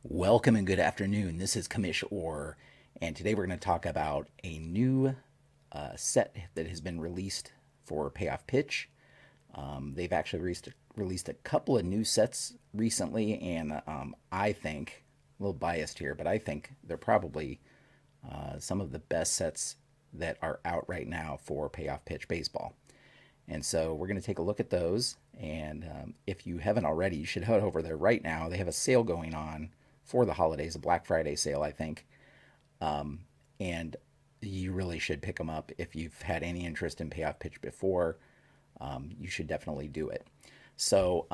Welcome and good afternoon. This is Commish Orr, and today we're going to talk about a new set that has been released for Payoff Pitch. They've actually released a couple of new sets recently, and I think, a little biased here, but I think they're probably some of the best sets that are out right now for Payoff Pitch Baseball. And so we're going to take a look at those. And if you haven't already, you should head over there right now. They have a sale going on for the holidays, a Black Friday sale, I think. And you really should pick them up. If you've had any interest in payoff pitch before, you should definitely do it. So,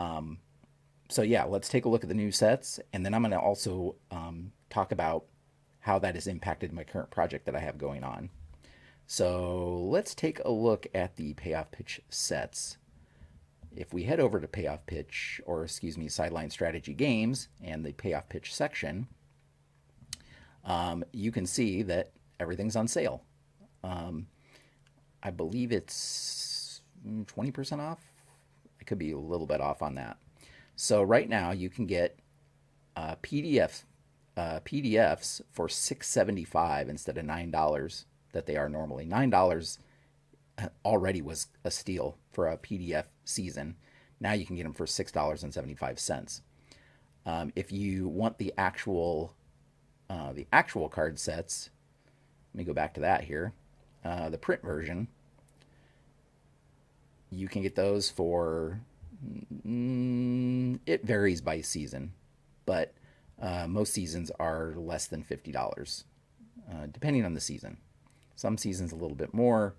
yeah, let's take a look at the new sets. And then I'm going to also talk about how that has impacted my current project that I have going on. So let's take a look at the payoff pitch sets. If we head over to payoff pitch, or excuse me, Sideline Strategy Games and the payoff pitch section, you can see that everything's on sale. I believe it's 20% off. I could be a little bit off on that. So right now you can get PDFs for $6.75 instead of $9 that they are normally. $9 already was a steal for a PDF season. Now you can get them for $6.75. If you want the actual card sets, let me go back to that here. The print version, you can get those for it varies by season, but most seasons are less than $50, depending on the season. Some seasons a little bit more.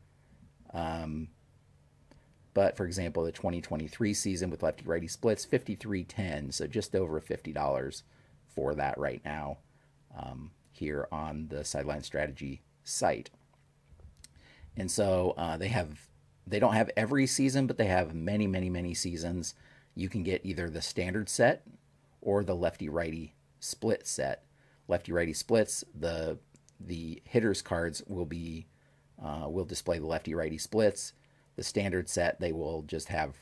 But for example, the 2023 season with lefty righty splits, 53.10, so just over $50 for that right now here on the Sideline Strategy site. And so they don't have every season, but they have many seasons. You can get either the standard set or the lefty righty split set. Lefty righty splits, the hitters cards will display the lefty righty splits. The standard set, they will just have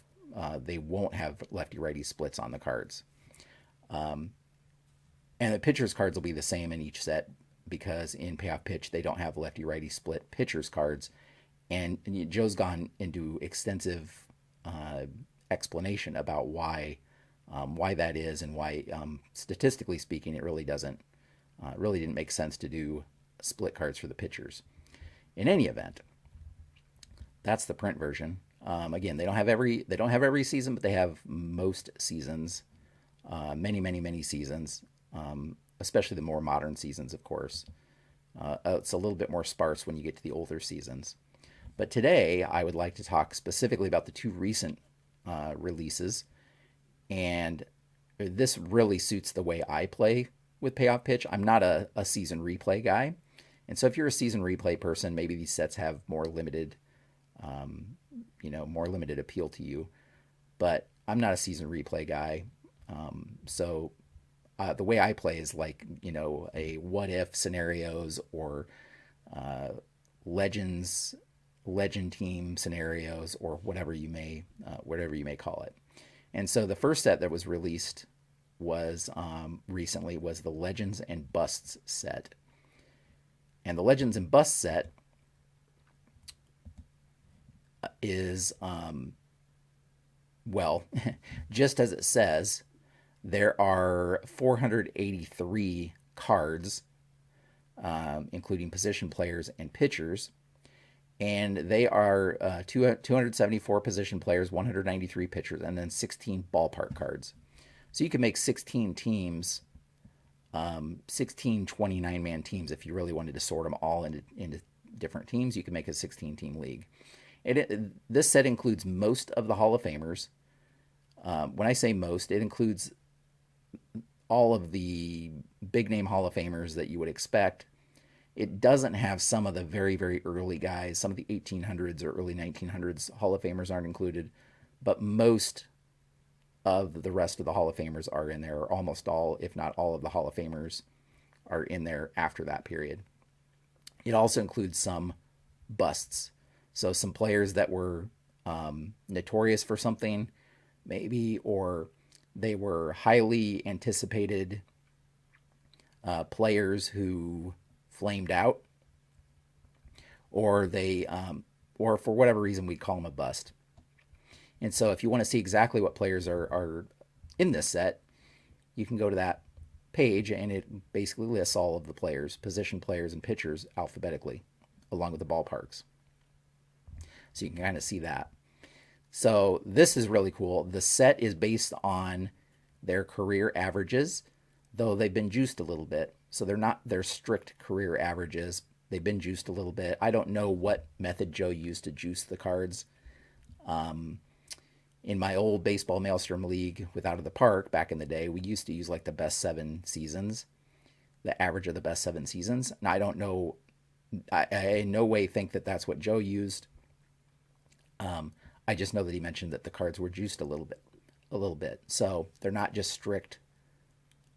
they won't have lefty righty splits on the cards. And the pitchers cards will be the same in each set because in payoff pitch they don't have lefty righty split pitchers cards. And Joe's gone into extensive explanation about why that is, and why statistically speaking it really didn't make sense to do split cards for the pitchers. In any event, that's the print version. Again, they don't have every season, but they have most seasons, many seasons, especially the more modern seasons, of course. It's a little bit more sparse when you get to the older seasons. But today, I would like to talk specifically about the two recent releases, and this really suits the way I play with payoff pitch. I'm not a season replay guy, and so if you're a season replay person, maybe these sets have more limited appeal to you. But I'm not a season replay guy. So the way I play is like, a what if scenarios, or legend team scenarios, or whatever you may call it. And so the first set that was released was recently was the Legends and Busts set. And the Legends and Busts set is, well, just as it says, there are 483 cards, including position players and pitchers. And they are 274 position players, 193 pitchers, and then 16 ballpark cards. So you can make 16 teams, 16 29-man teams. If you really wanted to sort them all into different teams, you can make a 16-team league. This set includes most of the Hall of Famers. When I say most, it includes all of the big name Hall of Famers that you would expect. It doesn't have some of the very early guys. Some of the 1800s or early 1900s Hall of Famers aren't included, but most of the rest of the Hall of Famers are in there, or almost all, if not all of the Hall of Famers are in there after that period. It also includes some busts. So some players that were notorious for something, maybe, or they were highly anticipated players who flamed out, or or for whatever reason we call them a bust. And so if you want to see exactly what players are in this set, you can go to that page, and it basically lists all of the players, position players and pitchers alphabetically, along with the ballparks. So you can kind of see that. So this is really cool. The set is based on their career averages, though they've been juiced a little bit. So they're not their strict career averages. They've been juiced a little bit. I don't know what method Joe used to juice the cards. In my old Baseball Maelstrom League with Out of the Park back in the day, we used to use like the best 7 seasons, the average of the best 7 seasons. And I don't know, I in no way think that that's what Joe used. I just know that he mentioned that the cards were juiced a little bit. So they're not just strict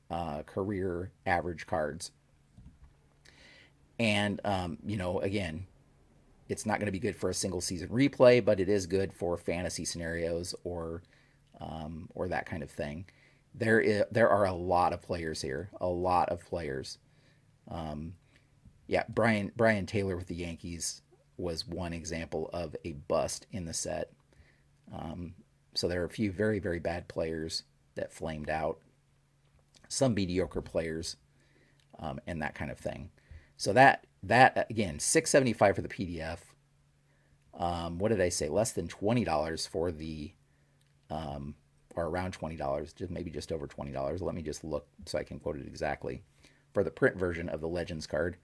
career average cards. And, again, it's not going to be good for a single season replay, but it is good for fantasy scenarios or that kind of thing. There are a lot of players here, a lot of players. Brian Taylor with the Yankees was one example of a bust in the set. So there are a few very, very bad players that flamed out, some mediocre players, and that kind of thing. So that again, $6.75 for the PDF. What did I say? Less than $20 for the, or around $20, maybe just over $20. Let me just look so I can quote it exactly. For the print version of the Legends card,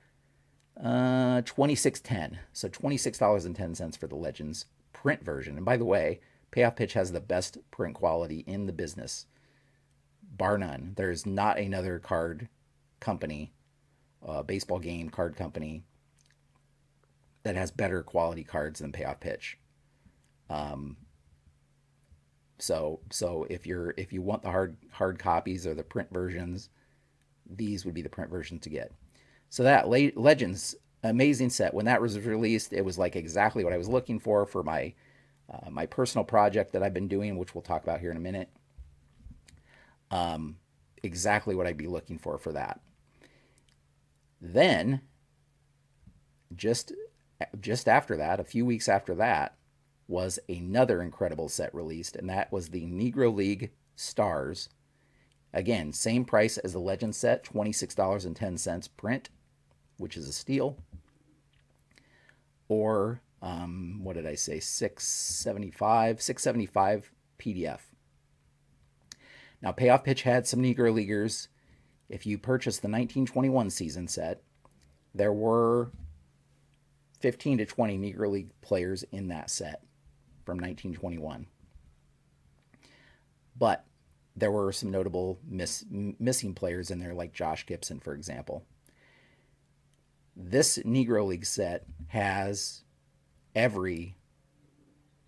$26.10. So $26.10 for the Legends print version. And by the way, Payoff Pitch has the best print quality in the business, bar none. There's not another card company, baseball game card company, that has better quality cards than Payoff Pitch. So if you want the hard copies or the print versions, these would be the print versions to get. So that Legends, amazing set. When that was released, it was like exactly what I was looking for my my personal project that I've been doing, which we'll talk about here in a minute. Exactly what I'd be looking for that. Then, just after that, a few weeks after that, was another incredible set released, and that was the Negro League Stars. Again, same price as the Legend set, $26.10 print, which is a steal. Or, what did I say, $6.75 PDF. Now, Payoff Pitch had some Negro Leaguers. If you purchased the 1921 season set, there were 15 to 20 Negro League players in that set from 1921. But there were some notable missing players in there, like Josh Gibson, for example. This Negro League set has every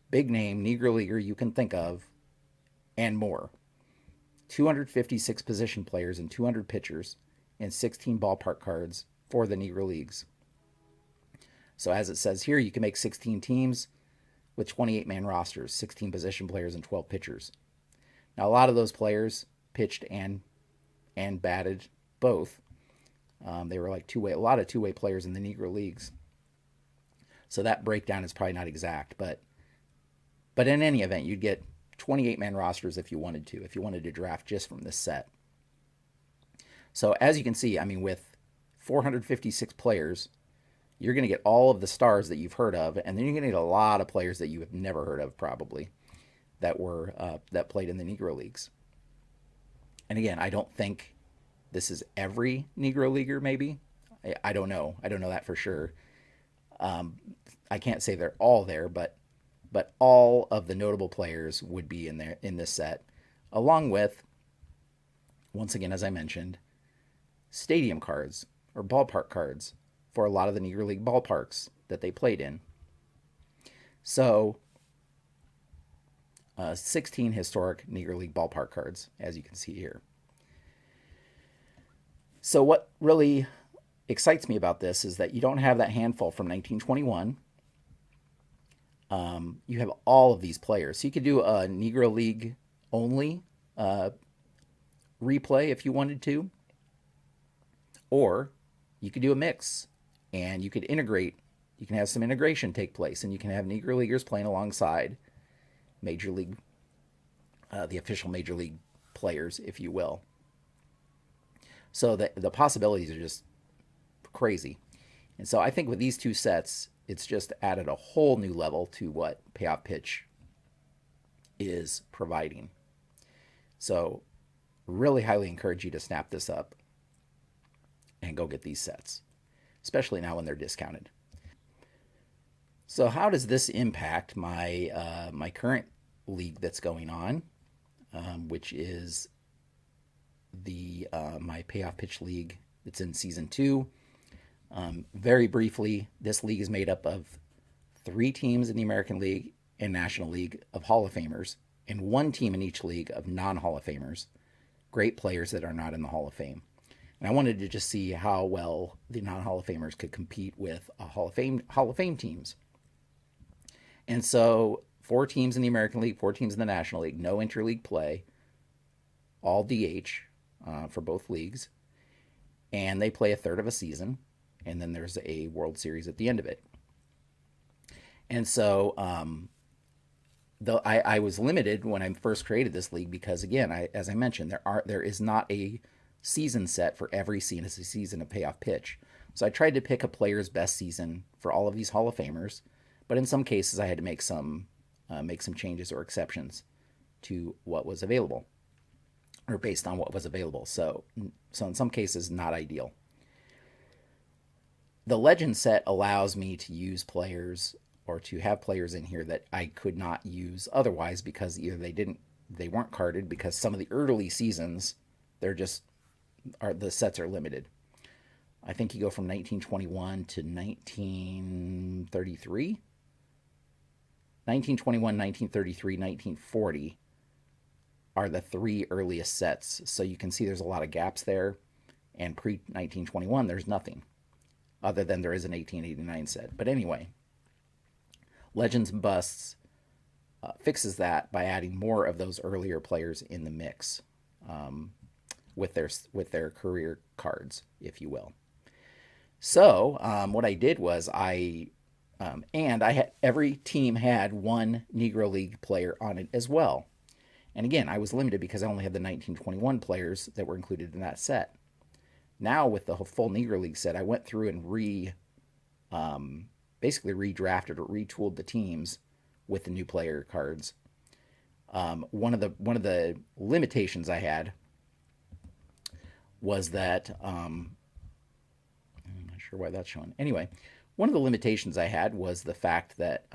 big name Negro Leaguer you can think of and more. 256 position players and 200 pitchers and 16 ballpark cards for the Negro Leagues. So as it says here, you can make 16 teams with 28-man rosters, 16 position players and 12 pitchers. Now, a lot of those players pitched and batted both. They were like a lot of two-way players in the Negro Leagues. So that breakdown is probably not exact, but in any event, you'd get 28-man rosters if you wanted to draft just from this set. So as you can see, I mean, with 456 players, you're going to get all of the stars that you've heard of, and then you're going to get a lot of players that you have never heard of, probably, that played in the Negro Leagues. And again, I don't think this is every Negro Leaguer, maybe. I don't know. I don't know that for sure. I can't say they're all there, but all of the notable players would be in there in this set, along with, once again, as I mentioned, stadium cards or ballpark cards for a lot of the Negro League ballparks that they played in. So, 16 historic Negro League ballpark cards, as you can see here. So what really excites me about this is that you don't have that handful from 1921. You have all of these players. So you could do a Negro League only replay if you wanted to. Or you could do a mix and you could integrate, you can have some integration take place, and you can have Negro Leaguers playing alongside Major League, the official Major League players, if you will. So the possibilities are just crazy. And so I think with these two sets, it's just added a whole new level to what Payoff Pitch is providing. So really highly encourage you to snap this up and go get these sets, especially now when they're discounted. So how does this impact my current league that's going on, which is the my Payoff Pitch League that's in season 2? Very briefly, this league is made up of 3 teams in the American League and National League of Hall of Famers, and 1 team in each league of non-Hall of Famers, great players that are not in the Hall of Fame. And I wanted to just see how well the non-Hall of Famers could compete with a Hall of Fame teams. And so 4 teams in the American League, 4 teams in the National League, no interleague play, all DH for both leagues, and they play a third of a season, and then there's a World Series at the end of it. And so I was limited when I first created this league because, again, as I mentioned, there is not a season set for every season of Payoff Pitch. So I tried to pick a player's best season for all of these Hall of Famers, but in some cases I had to make some changes or exceptions to what was available, or based on what was available. So in some cases, not ideal. The Legend set allows me to use players, or to have players in here that I could not use otherwise, because either they weren't carded, because some of the early seasons the sets are limited. I think you go from 1921 to 1933. 1921, 1933, 1940 are the 3 earliest sets. So you can see there's a lot of gaps there. And pre-1921, there's nothing, other than there is an 1889 set. But anyway, Legends and Busts fixes that by adding more of those earlier players in the mix, with their career cards, if you will. So what I did was every team had 1 Negro League player on it as well. And again, I was limited because I only had the 1921 players that were included in that set. Now with the full Negro League set, I went through and basically redrafted or retooled the teams with the new player cards. One of the limitations I had was that I'm not sure why that's showing. Anyway, one of the limitations I had was the fact that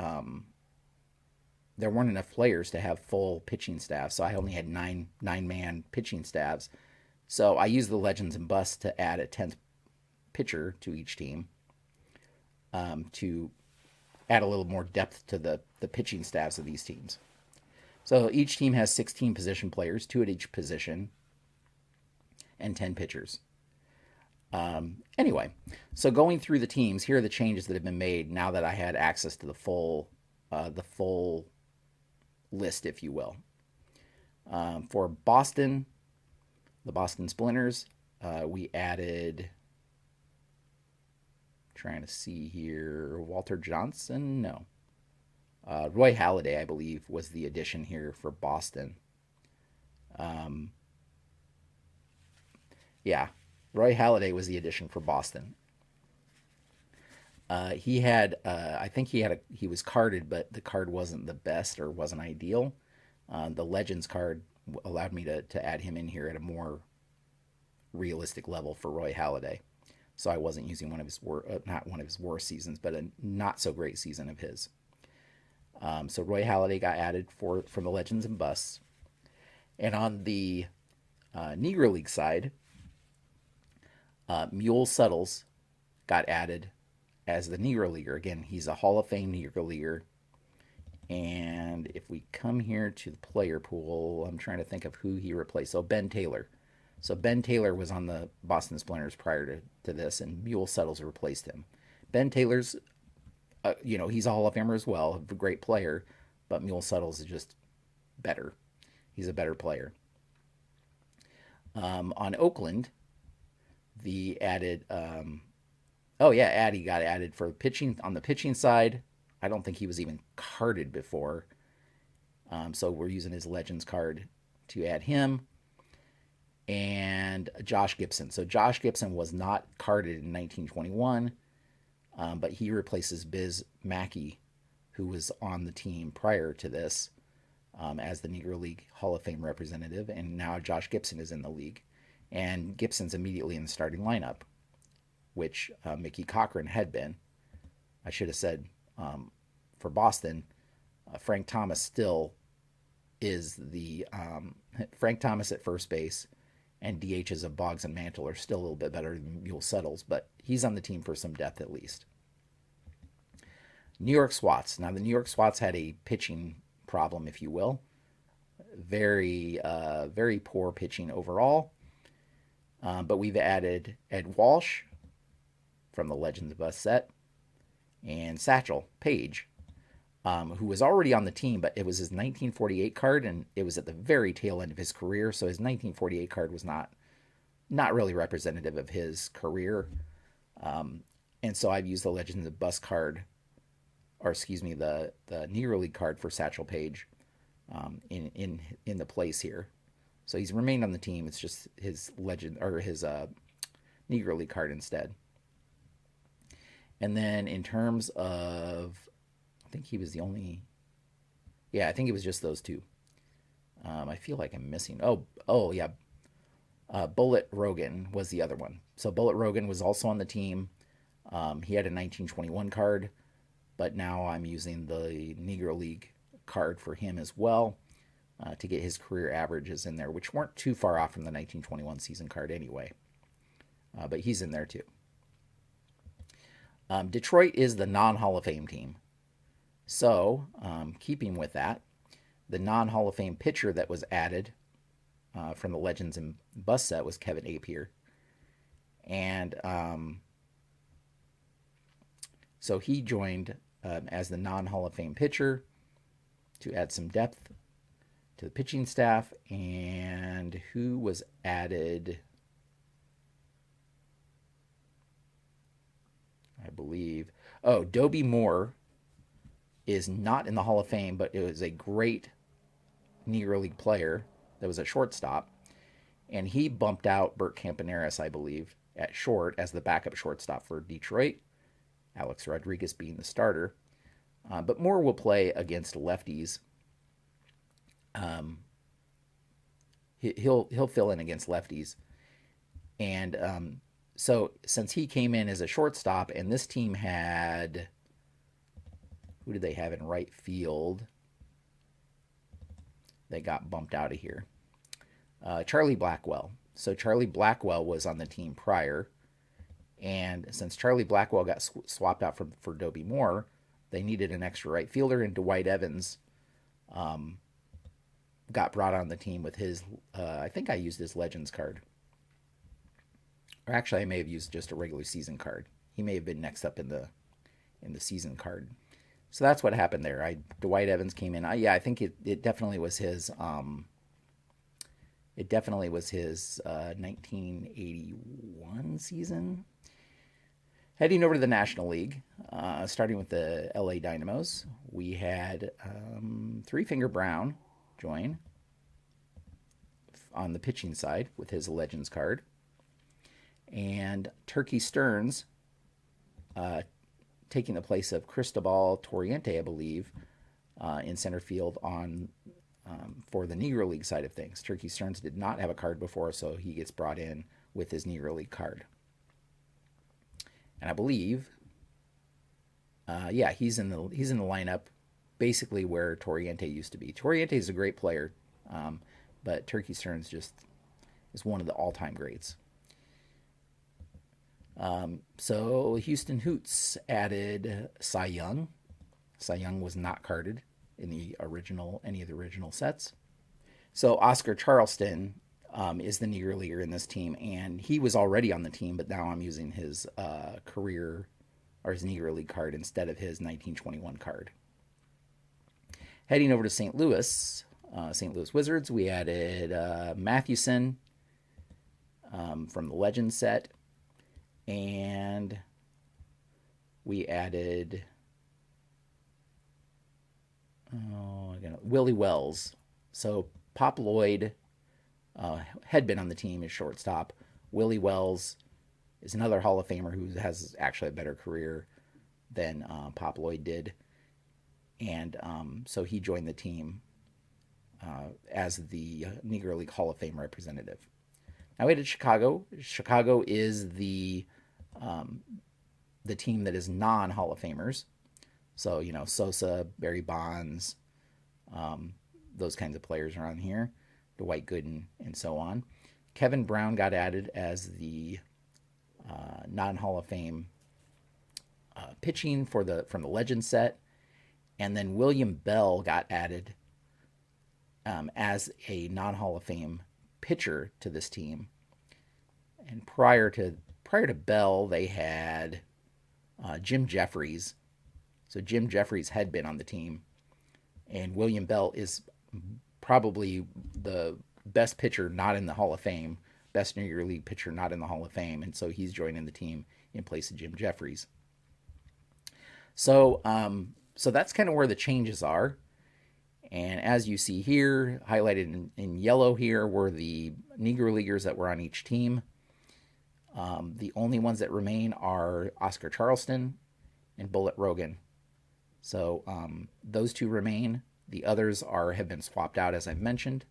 there weren't enough players to have full pitching staff, so I only had nine-man pitching staffs. So I used the Legends and Busts to add a 10th pitcher to each team, to add a little more depth to the pitching staffs of these teams. So each team has 16 position players, 2 at each position, and 10 pitchers. Anyway, so going through the teams, here are the changes that have been made now that I had access to the full list, if you will. For Boston, the Boston Splinters, we added, trying to see here, Walter Johnson? No. Roy Halladay, I believe, was the addition here for Boston. Yeah, Roy Halladay was the addition for Boston. He had, I think he was carded, but the card wasn't the best or wasn't ideal. The Legends card allowed me to add him in here at a more realistic level for Roy Halladay. So I wasn't using not one of his worst seasons, but a not so great season of his. So Roy Halladay got added from the Legends and Busts. And on the Negro League side, Mule Suttles got added as the Negro Leaguer. Again, he's a Hall of Fame Negro Leaguer. And if we come here to the player pool, I'm trying to think of who he replaced. So Ben Taylor. So Ben Taylor was on the Boston Splinters prior to this, and Mule Suttles replaced him. Ben Taylor's, he's a Hall of Famer as well, a great player, but Mule Suttles is just better. He's a better player. On Oakland, the added. Oh yeah, Addy got added for pitching on the pitching side. I don't think he was even carded before, so we're using his Legends card to add him. And Josh Gibson. So Josh Gibson was not carded in 1921, but he replaces Biz Mackey, who was on the team prior to this as the Negro League Hall of Fame representative, and now Josh Gibson is in the league. And Gibson's immediately in the starting lineup, which Mickey Cochran had been. I should have said for Boston, Frank Thomas still is the Frank Thomas at first base, and DHs of Boggs and Mantle are still a little bit better than Mule Settles, but he's on the team for some depth at least. New York Swats. Now the New York Swats had a pitching problem, if you will. Very poor pitching overall. But we've added Ed Walsh from the Legends of Us set and Satchel Paige, who was already on the team, but it was his 1948 card, and it was at the very tail end of his career, so his 1948 card was not really representative of his career. And so I've used the Legends of Us card, or excuse me, the Negro League card for Satchel Paige in the place here. So he's remained on the team. It's just his legend or his Negro League card instead. And then in terms of, I think he was the only. Yeah, I think it was just those two. I feel like I'm missing. Oh yeah. Bullet Rogan was the other one. So Bullet Rogan was also on the team. He had a 1921 card, but now I'm using the Negro League card for him as well to get his career averages in there, which weren't too far off from the 1921 season card anyway. But he's in there too. Detroit is the non-Hall of Fame team. So, keeping with that, the non-Hall of Fame pitcher that was added from the Legends and Bus set was Kevin Apier. And so he joined as the non-Hall of Fame pitcher to add some depth to the pitching staff. And who was added? I believe. Oh, Dobie Moore is not in the Hall of Fame, but it was a great Negro League player that was a shortstop. And he bumped out Bert Campaneris, I believe, at short as the backup shortstop for Detroit, Alex Rodriguez being the starter. But Moore will play against lefties. He'll fill in against lefties. And so since he came in as a shortstop, and this team had, who did they have in right field? They got bumped out of here. Charlie Blackwell. So Charlie Blackwell was on the team prior, and since Charlie Blackwell got swapped out for Dobie Moore, they needed an extra right fielder, and Dwight Evans got brought on the team with his. I think I used his Legends card. Or actually, I may have used just a regular season card. He may have been next up in the season card. So that's what happened there. Dwight Evans came in. I think it definitely was his. It definitely was his 1981 season. Heading over to the National League, starting with the LA Dynamos, we had Three Finger Brown join on the pitching side with his Legends card. And Turkey Stearns taking the place of Cristobal Toriente, I believe, in center field on for the Negro League side of things. Turkey Stearns did not have a card before, so he gets brought in with his Negro League card. And I believe, he's in the lineup, basically where Toriente used to be. Toriente is a great player, but Turkey Stearns just is one of the all-time greats. So Houston Hoots added Cy Young. Cy Young was not carded in any of the original sets. So Oscar Charleston is the Negro Leaguer in this team, and he was already on the team, but now I'm using his career or his Negro League card instead of his 1921 card. Heading over to St. Louis Wizards, we added Mathewson from the Legend set, and we added Willie Wells. So Pop Lloyd had been on the team as shortstop. Willie Wells is another Hall of Famer who has actually a better career than Pop Lloyd did. And so he joined the team as the Negro League Hall of Fame representative. Now we did Chicago. Chicago is the team that is non-Hall of Famers. So, Sosa, Barry Bonds, those kinds of players are on here, Dwight Gooden, and so on. Kevin Brown got added as the non-Hall of Fame pitching from the Legend set. And then William Bell got added as a non-Hall of Fame pitcher to this team. And prior to Bell, they had Jim Jeffries. So Jim Jeffries had been on the team, and William Bell is probably the best pitcher not in the Hall of Fame, best Negro League pitcher not in the Hall of Fame, and so he's joining the team in place of Jim Jeffries. So that's kind of where the changes are. And as you see here, highlighted in yellow here, were the Negro Leaguers that were on each team. The only ones that remain are Oscar Charleston and Bullet Rogan. So those two remain. The others have been swapped out, as I've mentioned.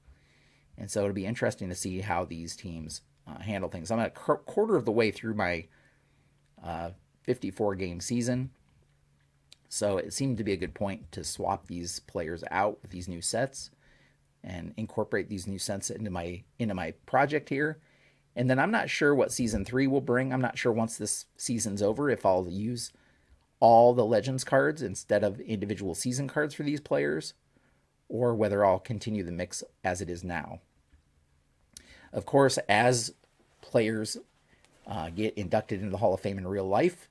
And so it'll be interesting to see how these teams handle things. I'm at a quarter of the way through my 54-game season. So it seemed to be a good point to swap these players out with these new sets and incorporate these new sets into my project here. And then I'm not sure what Season 3 will bring. I'm not sure once this season's over if I'll use all the Legends cards instead of individual season cards for these players, or whether I'll continue the mix as it is now. Of course, as players get inducted into the Hall of Fame in real life,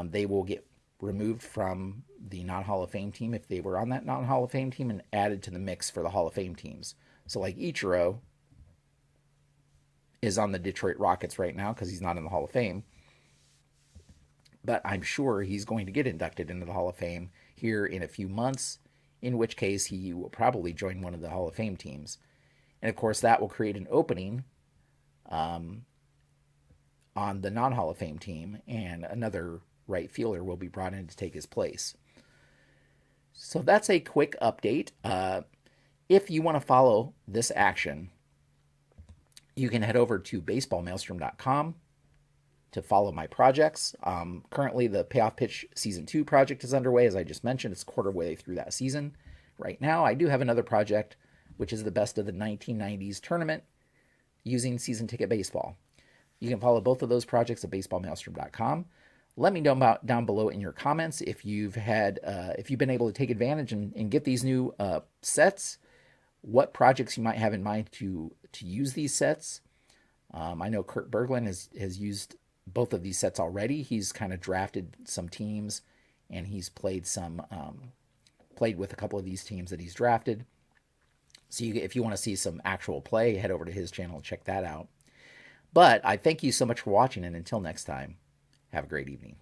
they will get removed from the non-Hall of Fame team if they were on that non-Hall of Fame team and added to the mix for the Hall of Fame teams. So like Ichiro is on the Detroit Rockets right now because he's not in the Hall of Fame. But I'm sure he's going to get inducted into the Hall of Fame here in a few months, in which case he will probably join one of the Hall of Fame teams. And of course, that will create an opening on the non-Hall of Fame team, and another right fielder will be brought in to take his place. So that's a quick update. If you want to follow this action, you can head over to baseballmaelstrom.com to follow my projects. Currently, the Payoff Pitch Season 2 project is underway. As I just mentioned, it's a quarter way through that season. Right now, I do have another project, which is the Best of the 1990s tournament using season ticket baseball. You can follow both of those projects at baseballmaelstrom.com. Let me know down below in your comments if you've been able to take advantage and get these new sets, what projects you might have in mind to use these sets. I know Kurt Berglund has used both of these sets already. He's kind of drafted some teams, and he's played with a couple of these teams that he's drafted. So if you want to see some actual play, head over to his channel and check that out. But I thank you so much for watching, and until next time, have a great evening.